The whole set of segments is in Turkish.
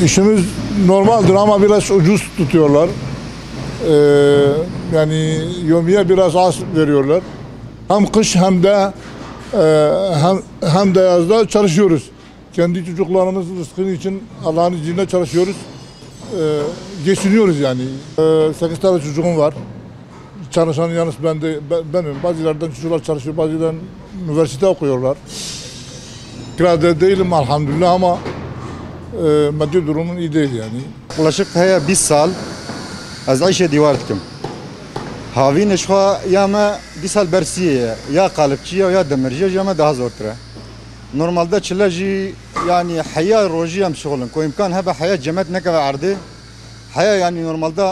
İşimiz normaldir ama biraz ucuz tutuyorlar. Yani yevmiye biraz az veriyorlar. Hem kış hem de hem de yazda çalışıyoruz. Kendi çocuklarımız rızkı için Allah'ın izniyle çalışıyoruz. Geçiniyoruz yani. 8 tane çocuğum var. Çalışan yalnız benim. Bazılardan çocuklar çalışıyor, bazılardan üniversite okuyorlar. Kirada değilim elhamdülillah ama maddi durumun iyi değil yani. Yaklaşık haya 1 sal az ayşe divar dikim. Havin şwa ya ma 1 sal bersiye ya kalıpçıya ya demirciye ya ma daha zor tıra. Normalde çileci yani haya roji am şoğlun. Ko imkan heba haya cemet ne kadar ardı. Haya yani normalde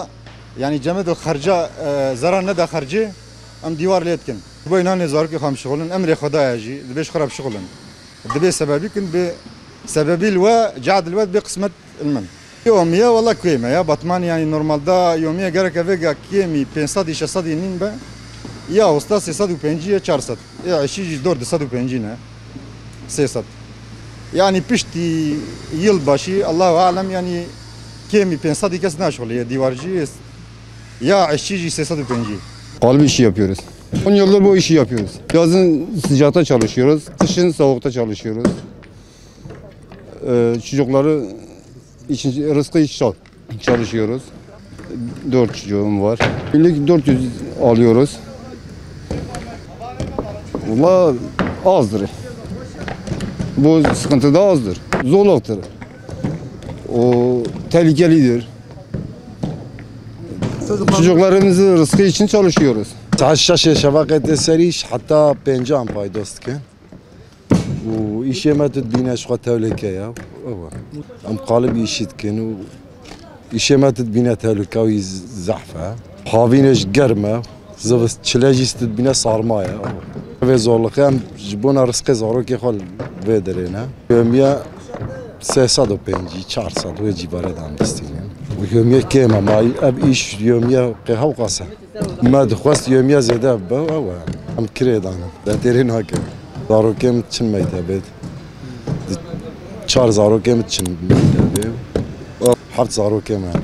yani cemet o harca zarar ne da harcı am divar letkin. Bu inanı zor ki ham şoğlun emri Xudaya ji beş xarab şoğlun. Debe sebebi kin be sebebil ve ca'd el be kısmet ilmen. يومية والله كويمة يا بطمان يعني نورمال دا يومية جرك أفيجا كيمي 500 600 نينبا يا أستاذ 650 400 يا عشيج دور 650 600 يعني بشتي يلباشي الله أعلم يعني كيمي 500 كاس ناشول يا ديوارجي ya عشيج 650. Kalbi işi yapıyoruz. 10 yıldır bu işi yapıyoruz. Yazın sıcakta çalışıyoruz, kışın soğukta çalışıyoruz. Çocukları için rızkı için çalışıyoruz. 4 çocuğum var. Günlük 400 alıyoruz. Valla azdır. Bu sıkıntı da azdır. Zorluktur. O tehlikelidir. Çocuklarımızın rızkı için çalışıyoruz. تعشش شبكة السريش حتى بنجام بايدوست كان وإشي ما تدبينا شو تهلكة يا أم قالب يشيت كان وإشي ما تدبينا تهلكة ويزحفة حافينش قرمة زبست تشلاجيس تدبينا صارما يا في زولق هم جبونا رزق زاروكي خال بدرينا يوميا 350 400 ويجي برد عم دستين ويوميا كيما ما أب إيش يوميا قهوة قاسة ما دخوست يوميا زيادة بوا هم كريد أنا داتيرين هكذا زاروكي متشن ميتا بيت 4 زاروكي متشن ميتا بيت حرت زاروكي معنا